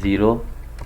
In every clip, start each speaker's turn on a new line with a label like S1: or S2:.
S1: 0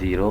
S1: 0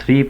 S1: 3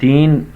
S1: 3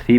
S1: 3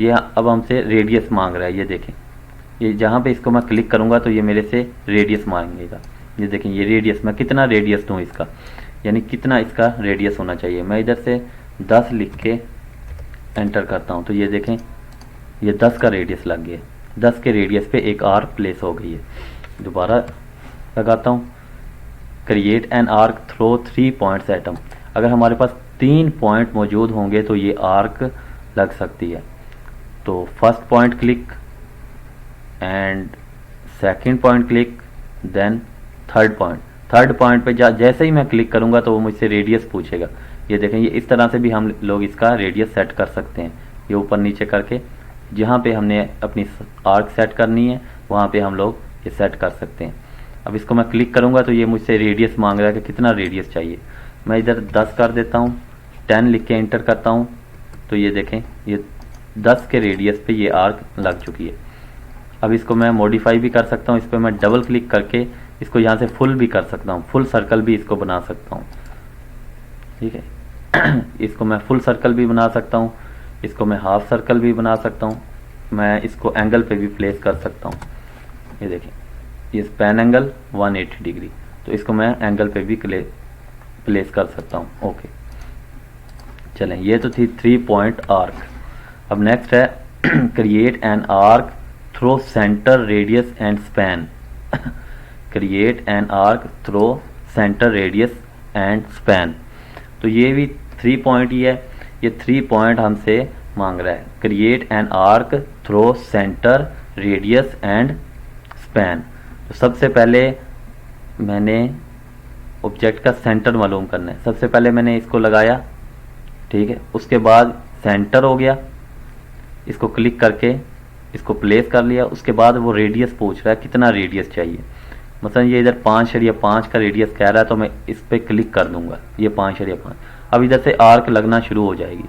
S1: ये अब हमसे रेडियस मांग रहा है, ये देखें, ये जहाँ पे इसको मैं क्लिक करूँगा तो ये मेरे से रेडियस मांगेगा। ये देखें ये रेडियस, मैं कितना रेडियस दूँ इसका, यानी कितना इसका रेडियस होना चाहिए। मैं इधर से 10 लिख के एंटर करता हूँ तो ये देखें ये 10 का रेडियस लग गया, 10 के रेडियस पे एक आर्क प्लेस हो गई है। दोबारा लगाता हूँ, create an arc through 3 points atom. अगर हमारे पास 3 पॉइंट मौजूद होंगे तो ये आर्क लग सकती है। तो first point click and second point click, then third point पे जैसे ही मैं क्लिक करूँगा तो वो मुझसे रेडियस पूछेगा। ये देखें ये इस तरह से भी हम लोग इसका रेडियस सेट कर सकते हैं। ये ऊपर नीचे करके जहाँ पे हमने अपनी आर्क सेट करनी है वहाँ पे हम लोग ये सेट कर सकते हैं। अब इसको मैं क्लिक करूँगा तो ये मुझसे रेडियस मांग रहा है कि कितना रेडियस चाहिए। मैं इधर 10 कर देता हूँ, 10 लिख के एंटर करता हूँ तो ये देखें ये 10 के रेडियस पे ये आर्क लग चुकी है। अब इसको मैं मॉडिफाई भी कर सकता हूँ, इस पर मैं डबल क्लिक करके इसको यहाँ से फुल भी कर सकता हूँ, फुल सर्कल भी इसको बना सकता हूँ। ठीक है इसको मैं फुल सर्कल भी बना सकता हूँ, इसको मैं हाफ सर्कल भी बना सकता हूँ, मैं इसको एंगल पे भी प्लेस कर सकता हूँ। ये देखें ये स्पैन एंगल 180 डिग्री, तो इसको मैं एंगल पे भी प्लेस कर सकता हूँ। ओके चलें, ये तो थी 3 पॉइंट आर्क। अब नेक्स्ट है create an arc through center radius and span. Create an arc through center radius and span, तो ये भी 3 पॉइंट ही है। ये 3 पॉइंट हमसे मांग रहा है, create an arc through center radius and span. तो सबसे पहले मैंने ऑब्जेक्ट का सेंटर मालूम करना है। सबसे पहले मैंने इसको लगाया, ठीक है, उसके बाद सेंटर हो गया, इसको क्लिक करके इसको प्लेस कर लिया। उसके बाद वो रेडियस पूछ रहा है कितना रेडियस चाहिए। मतलब ये इधर 5.5 का रेडियस कह रहा है तो मैं इस पर क्लिक कर दूंगा, ये 5.5। अब इधर से आर्क लगना शुरू हो जाएगी।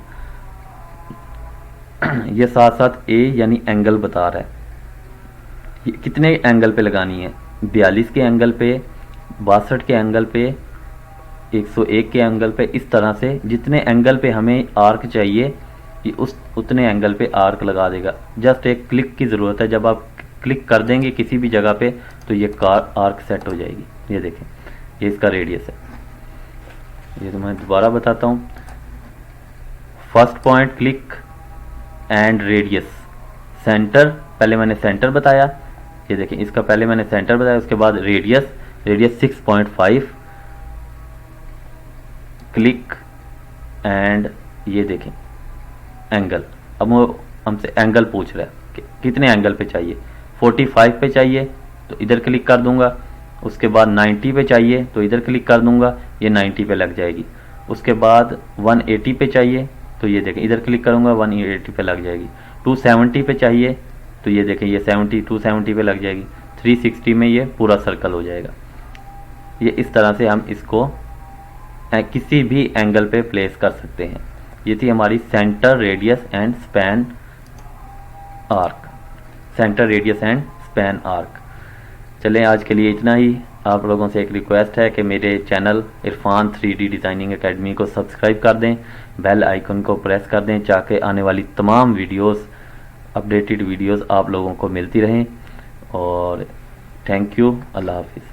S1: ये साथ साथ ए यानी एंगल बता रहा है, ये कितने एंगल पे लगानी है, 42 के एंगल पे, 62 के एंगल पे, 101 के एंगल पे। इस तरह से जितने एंगल पे हमें आर्क चाहिए ये उतने एंगल पे आर्क लगा देगा। जस्ट एक क्लिक की ज़रूरत है, जब आप क्लिक कर देंगे किसी भी जगह पे तो ये आर्क सेट हो जाएगी। ये देखें ये इसका रेडियस है। ये तो मैं दोबारा बताता हूँ, first point click and radius centre, पहले मैंने सेंटर बताया, ये देखें इसका पहले मैंने सेंटर बताया, उसके बाद रेडियस 6.5 क्लिक एंड ये देखें एंगल। अब वो हमसे एंगल पूछ रहा है कि कितने एंगल पे चाहिए, 45 पे चाहिए तो इधर क्लिक कर दूंगा, उसके बाद 90 पे चाहिए तो इधर क्लिक कर दूंगा, ये 90 पे लग जाएगी। उसके बाद 180 पे चाहिए तो ये देखें इधर क्लिक करूंगा 180 पे लग जाएगी। 270 पे चाहिए तो ये देखें ये 270 पे लग जाएगी। 360 में ये पूरा सर्कल हो जाएगा। ये इस तरह से हम इसको किसी भी एंगल पे प्लेस कर सकते हैं। ये थी हमारी centre radius and span arc, centre radius and span arc. चलें आज के लिए इतना ही। आप लोगों से एक रिक्वेस्ट है कि मेरे channel Irfan 3D designing academy को सब्सक्राइब कर दें, बेल आइकन को प्रेस कर दें ताकि आने वाली तमाम वीडियोस, अपडेटेड वीडियोस आप लोगों को मिलती रहें। और थैंक यू, अल्लाह हाफिज़।